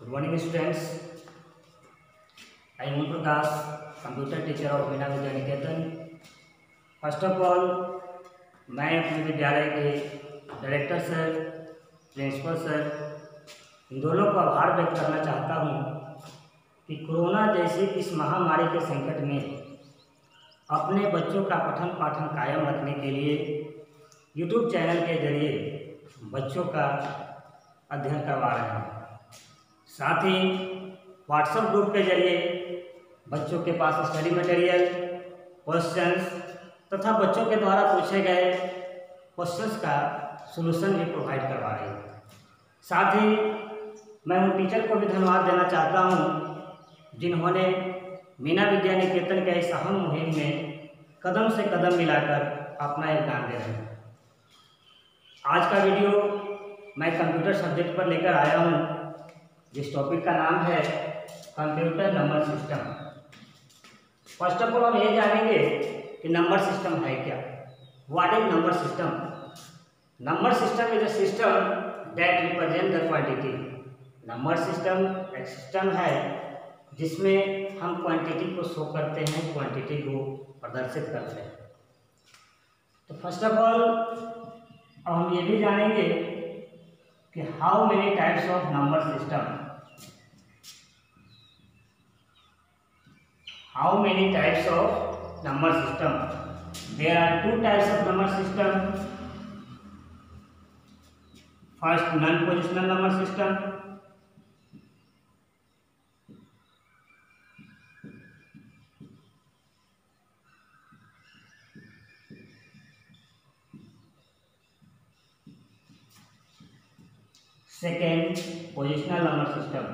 Good morning students. I am Om Prakash, computer teacher of Meena Vidya Niketan. First of all मैं अपने विद्यालय के director sir, principal sir, इन दोनों को आभार व्यक्त करना चाहता हूँ कि कोरोना जैसी इस महामारी के संकट में अपने बच्चों का पठन पाठन कायम रखने के लिए YouTube चैनल के जरिए बच्चों का अध्ययन करवा रहे हैं. साथ ही व्हाट्सएप ग्रुप के जरिए बच्चों के पास स्टडी मटेरियल, क्वेश्चंस तथा बच्चों के द्वारा पूछे गए क्वेश्चंस का सॉल्यूशन भी प्रोवाइड करवा रही है. साथ ही मैं उन टीचर को भी धन्यवाद देना चाहता हूं जिन्होंने मीना विद्या निकेतन के इस अहम मुहिम में कदम से कदम मिलाकर अपना योगदान दे रहे हैं. आज का वीडियो मैं कंप्यूटर सब्जेक्ट पर लेकर आया हूं, जिस टॉपिक का नाम है computer number system. First of all हम ये जानेंगे कि नंबर सिस्टम है क्या. What is number system? Number system is a system that represent the quantity. Number system एक सिस्टम है जिसमें हम क्वांटिटी को शो करते हैं, क्वांटिटी को प्रदर्शित करते हैं. तो फर्स्ट ऑफ ऑल अब हम ये भी जानेंगे कि how many types of number system. How many types of number system? There are two types of number system. First, non-positional number system. Second, positional number system.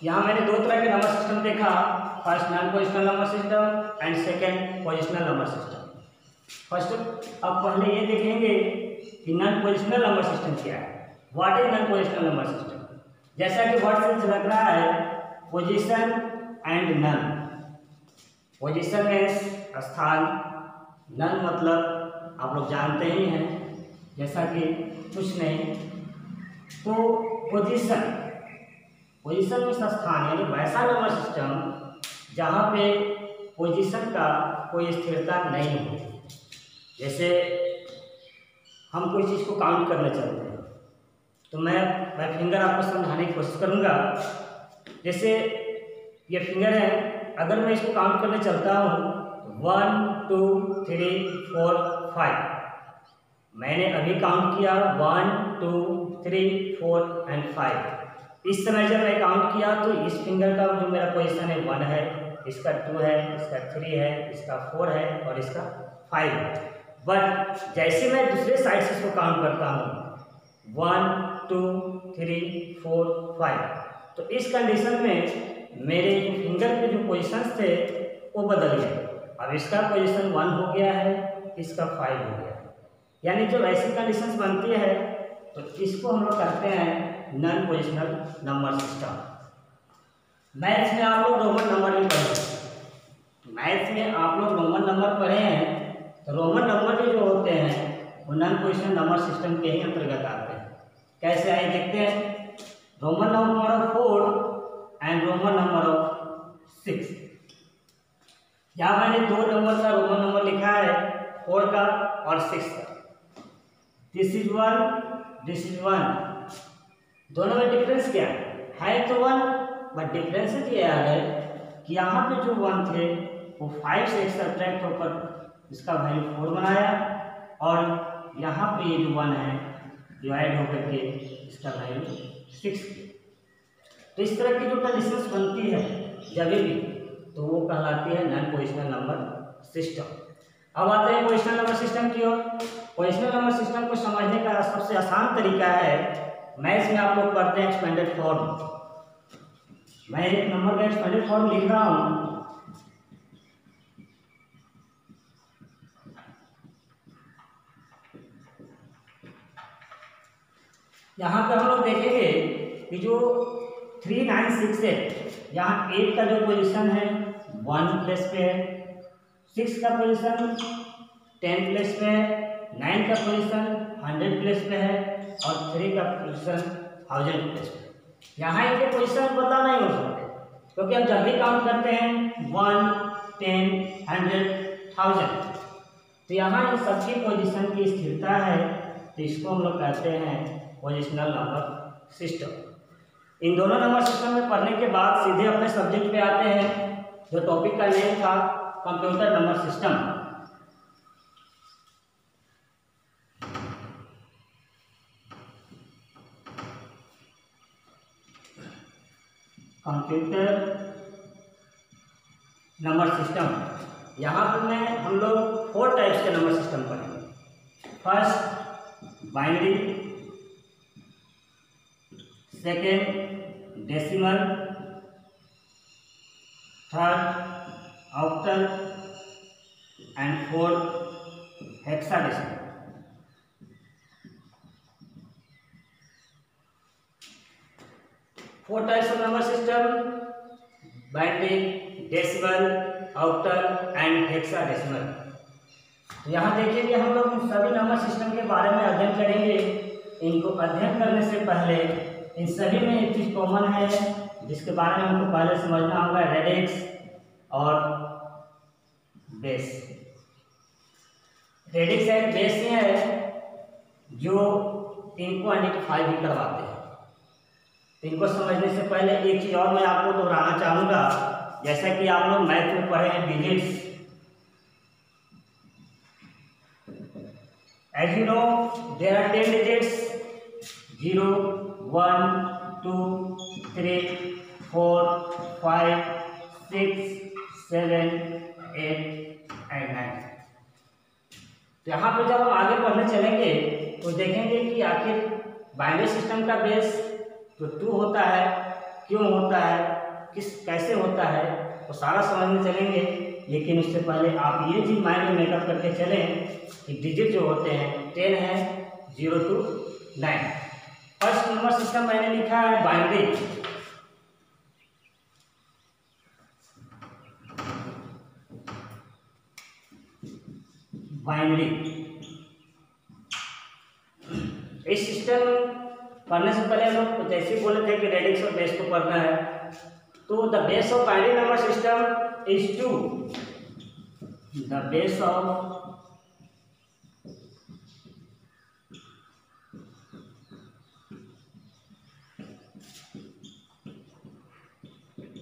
यहाँ मैंने दो तरह के नंबर सिस्टम देखा. First non positional number system and second positional number system. First अब पहले ये देखेंगे कि नॉन पोजिशनल नंबर सिस्टम क्या है. What is non positional number system? जैसा कि वर्ड से लग रहा है position and non. Position means स्थान, नन मतलब आप लोग जानते ही हैं, जैसा कि कुछ नहीं. तो पोजीशन में स्थान यानी वैसा नंबर सिस्टम जहाँ पे पोजीशन का कोई स्थिरता नहीं हो. जैसे हम कोई चीज़ को काउंट करना चाहते हैं तो मैं फिंगर आपको समझाने की कोशिश करूँगा. जैसे ये फिंगर है, अगर मैं इसको काउंट करने चलता हूँ 1 2 3 4 5, मैंने अभी काउंट किया 1 2 3 4 एंड 5. इस तरह जब मैं काउंट किया तो इस फिंगर का जो मेरा पोजीशन है 1 है, इसका 2 है, इसका 3 है, इसका 4 है और इसका 5 है. बट जैसे मैं दूसरे साइड से इसको काउंट करता हूँ 1 2 3 4 5, तो इस कंडीशन में मेरे फिंगर के जो पोजीशंस थे वो बदल गए. अब इसका पोजीशन 1 हो गया है, इसका 5 हो गया. यानी जब ऐसी कंडीशंस बनती है तो इसको हम लोग कहते हैं non positional number system. Maths में आप लोग रोमन नंबर भी पढ़े. मैथ्स में आप लोग रोमन नंबर पढ़े हैं, तो रोमन नंबर भी जो होते हैं वो नॉन पोजिशनल नंबर सिस्टम के ही अंतर्गत आते हैं. कैसे आए देखते हैं. Roman number of 4 and Roman number of 6. यहाँ मैंने दो नंबर का रोमन नंबर लिखा है, 4 का और 6 का. This is 1, this is 1. दोनों में डिफरेंस क्या है तो 1, बट डिफरेंस ये आ है कि यहाँ पे जो 1 थे वो 5 से सब्ट्रैक्ट होकर इसका वैल्यू 4 बनाया, और यहाँ पे ये जो 1 है जो ऐड होकर के इसका वैल्यू 6. तो इस तरह की जो कंडीशंस बनती है जब भी, तो वो कहलाती है नॉन पोजिशनल नंबर सिस्टम. अब आते हैं पोजिशनल नंबर सिस्टम की ओर. पोजिशनल नंबर सिस्टम को समझने का सबसे आसान तरीका है, मैथ्स में आप लोग पढ़ते हैं एक्सपेंडेड फॉर्म. मैं एक नंबर का एक्सपेंडेड फॉर्म लिख रहा हूं. यहां पे हम लोग देखेंगे कि जो 3968, यहाँ 8 का जो पोजीशन है 1 प्लेस पे है, 6 का पोजीशन 10 प्लेस पे है, 9 का पोजीशन 100 प्लेस पे है और 3 का पोजीशन 1000 प्लेस पे। यहाँ इनके पोजीशन बदलाव नहीं हो सकते क्योंकि हम जब भी काउंट करते हैं 1, 10, 100, 1000, तो यहाँ इन सबकी पोजीशन की स्थिरता है, तो इसको हम लोग कहते हैं पोजिशनल नंबर सिस्टम। इन दोनों नंबर सिस्टम में पढ़ने के बाद सीधे अपने सब्जेक्ट पे आते हैं जो टॉपिक का नेम था computer number system. Computer number system, यहाँ पर में हम लोग 4 टाइप्स के नंबर सिस्टम पढ़ेंगे। First binary, second decimal, third octal and fourth hexadecimal. Four types of number system, binary, decimal, octal and hexadecimal. तो यहाँ देखिए कि हम लोग इन सभी नंबर सिस्टम के बारे में अध्ययन करेंगे। इनको अध्ययन करने से पहले इन सभी में एक चीज कॉमन है जिसके बारे में हमको पहले समझना होगा, रेडिक्स और बेस। रेडिक्स एंड बेस ये है जो इनको आइडेंटिफाई भी करवाते हैं। इनको समझने से पहले एक चीज और मैं आपको दोहराना चाहूंगा, जैसा कि आप लोग मैथ में पढ़े हैं digits. As you know there are 10 डिजिट्स, 0, 1, 2, 3, 4, 5, 6, 7, 8 एंड 9। तो यहाँ पे जब हम आगे पढ़ने चलेंगे तो देखेंगे कि आखिर बाइनरी सिस्टम का बेस जो 2 होता है क्यों होता है, कैसे होता है, वो सारा समझने चलेंगे। लेकिन उससे पहले आप ये चीज माइंड में मेकअप करके चलें कि डिजिट जो होते हैं 10 है, 0 to 9। फर्स्ट नंबर सिस्टम मैंने लिखा है बाइनरी। बाइनरी इस सिस्टम पढ़ने से पहले हम लोग जैसे ही बोले थे कि रेडिक्स और बेस को पढ़ना है, तो the base of binary number system is 2। The base of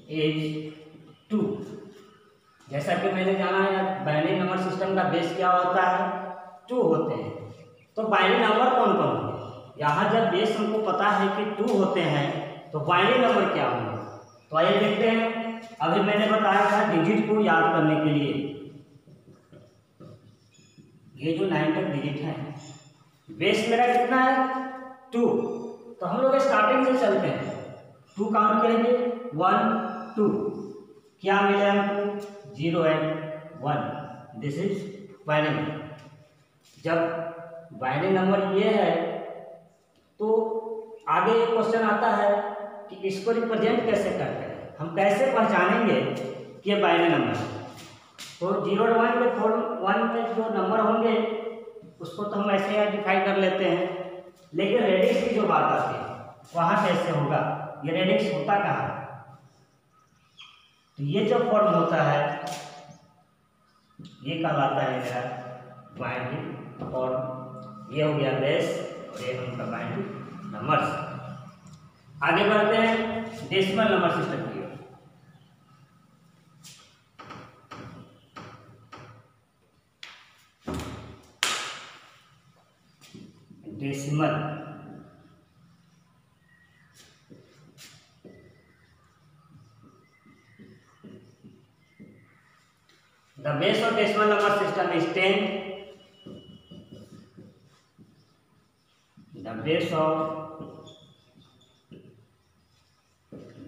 is 2। जैसा कि मैंने जाना है बाइनरी नंबर सिस्टम का बेस क्या होता है, 2 होते हैं। तो बाइनरी नंबर कौन कौन होंगे? यहाँ जब बेस हमको पता है कि 2 होते हैं तो बाइनरी नंबर क्या होंगे, तो आइए देखते हैं। अभी मैंने बताया था डिजिट को याद करने के लिए, ये जो 9 तक डिजिट है, बेस मेरा कितना है 2। तो हम लोग स्टार्टिंग से चलते हैं, 2 काउंट करेंगे 1, 2, क्या मिला हमको 0 एंड 1। This is binary. जब बाइनरी नंबर ये है तो आगे एक क्वेश्चन आता है कि इसको रिप्रेजेंट कैसे करते हैं, हम कैसे पहचानेंगे कि ये बाइनरी नंबर है। तो 0 और 1 में जो नंबर होंगे उसको तो हम ऐसे आइडेंटिफाई कर लेते हैं, लेकिन रेडिक्स की जो बात आती है वहाँ कैसे होगा, ये रेडिक्स होता कहाँ है? तो ये जो फॉर्म होता है ये कहलाता है मेरा बाइनरी, और ये हो गया बेस और ये उनका बाइनरी नंबर्स। आगे बढ़ते हैं डेसिमल नंबर सिस्टम की ओर। Decimal the base of decimal number system is 10. The base of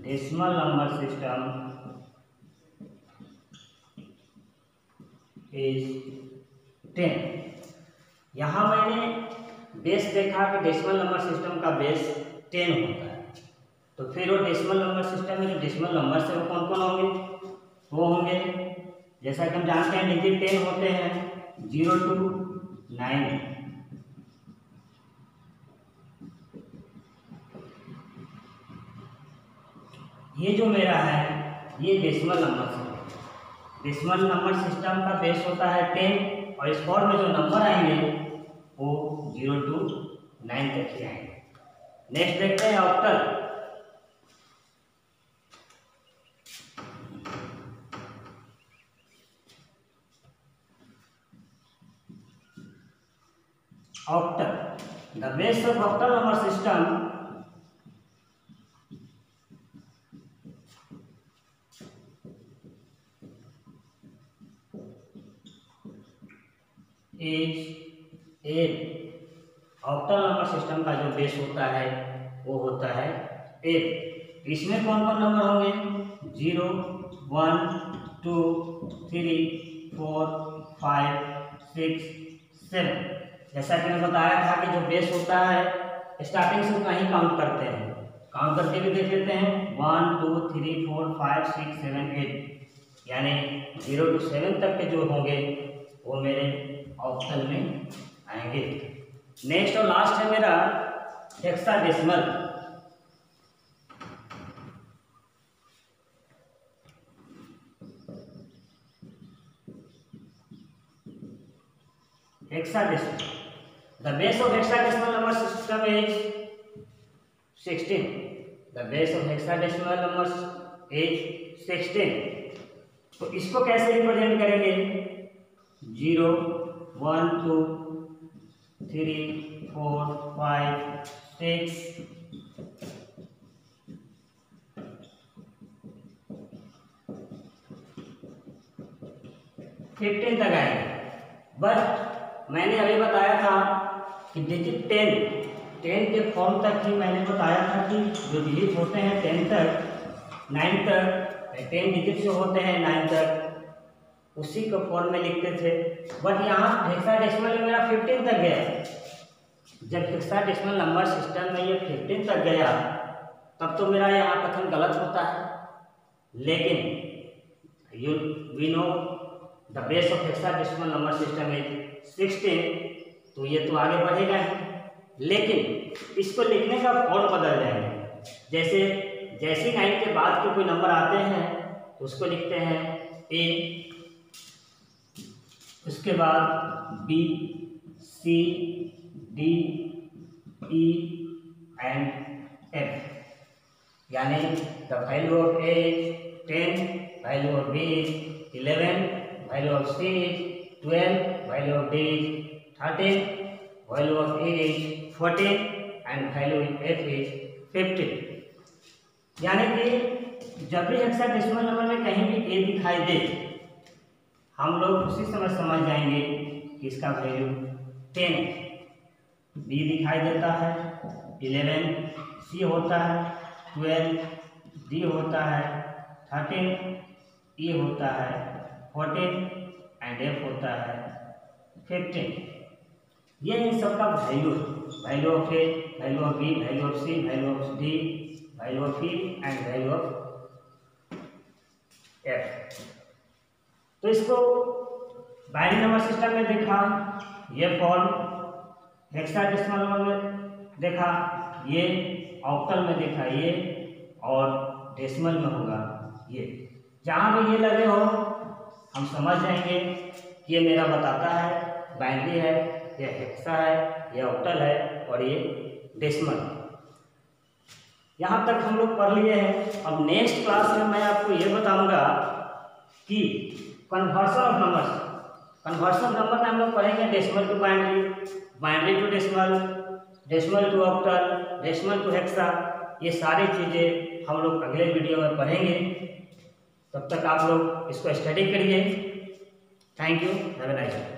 decimal number system is 10. यहाँ मैंने बेस देखा कि डेसिमल नंबर सिस्टम का बेस 10 होता है, तो फिर वो डेसिमल नंबर सिस्टम में जो डेसिमल नंबर है वो कौन कौन होंगे? वो होंगे जैसा कि हम जानते हैं डिजिट 10 होते हैं 0 to 9। ये जो मेरा है ये decimal number system. Decimal number system का बेस होता है 10 और इस फॉर्म में जो नंबर आएंगे वो 0 to 9 तक ही आएंगे। नेक्स्ट देखते हैं octal. Octal. The base of octal number system is 8। Octal number system का जो बेस होता है वो होता है 8। इसमें कौन कौन नंबर होंगे? 0, 1, 2, 3, 4, 5, 6, 7। जैसा कि मैं बताया था कि जो बेस होता है स्टार्टिंग से कहीं काउंट करते हैं, काउंट करके भी देख लेते हैं 1, 2, 3, 4, 5, 6, 7, 8, यानी 0 to 7 तक के जो होंगे वो मेरे ऑक्टल में आएंगे। नेक्स्ट और लास्ट है मेरा hexadecimal. Hexadecimal. The base of hexadecimal number system is 16. The base of hexadecimal numbers is 16. तो इसको कैसे रिप्रेजेंट करेंगे? 0, 1, 2, 3, 4, 5, 6, 15 तक आएंगे। बट मैंने अभी बताया था कि डिजिट 10 के फॉर्म तक ही मैंने बताया था कि जो डिजिट होते हैं 10 तक 9 तक 10 डिजिट जो होते हैं 9 तक उसी को फॉर्म में लिखते थे। बट यहाँ हेक्साडेसिमल में मेरा 15 तक गया। जब हेक्साडेसिमल नंबर सिस्टम में ये 15 तक गया तब तो मेरा यहाँ कथन गलत होता है। लेकिन we know the base of hexadecimal number system is 16, तो ये तो आगे बढ़ेगा ही। लेकिन इसको लिखने का फॉर्म बदल जाएंगे। जैसे 9 के बाद के कोई नंबर आते हैं तो उसको लिखते हैं A, उसके बाद B, C, D, E and F। यानी the value of A is 10, value of B is 11, value of C is 12, value of D is 13, value of A is 14 and value of F is 15। यानी कि जब भी hexadecimal number में कहीं भी A दिखाई दे हम लोग उसी समय समझ जाएंगे कि इसका वैल्यू 10 है। B दिखाई देता है 11, C होता है 12, D होता है 13, E होता है 14 एंड F होता है 15। ये इन सब का वैल्यू है। Value of A, value of B, value of C, value of D, value of E and value of F. तो इसको बाइनरी नंबर सिस्टम में देखा ये फॉर्म, हेक्साडेसिमल नंबर में देखा ये, ऑक्टल में देखा ये, और डेसिमल में होगा ये। जहाँ भी ये लगे हो हम समझ जाएंगे कि ये मेरा बताता है बाइनरी है, ये हेक्सा है, ये ऑक्टल है और ये डेसिमल। यहाँ तक हम लोग पढ़ लिए हैं। अब नेक्स्ट क्लास में मैं आपको ये बताऊंगा कि conversion of numbers. Conversion of number में हम लोग पढ़ेंगे decimal to binary, binary to decimal, decimal to octal, decimal to hexa. ये सारी चीज़ें हम लोग अगले वीडियो में पढ़ेंगे। तब तक आप लोग इसको स्टडी करिए। Thank you, have a nice day.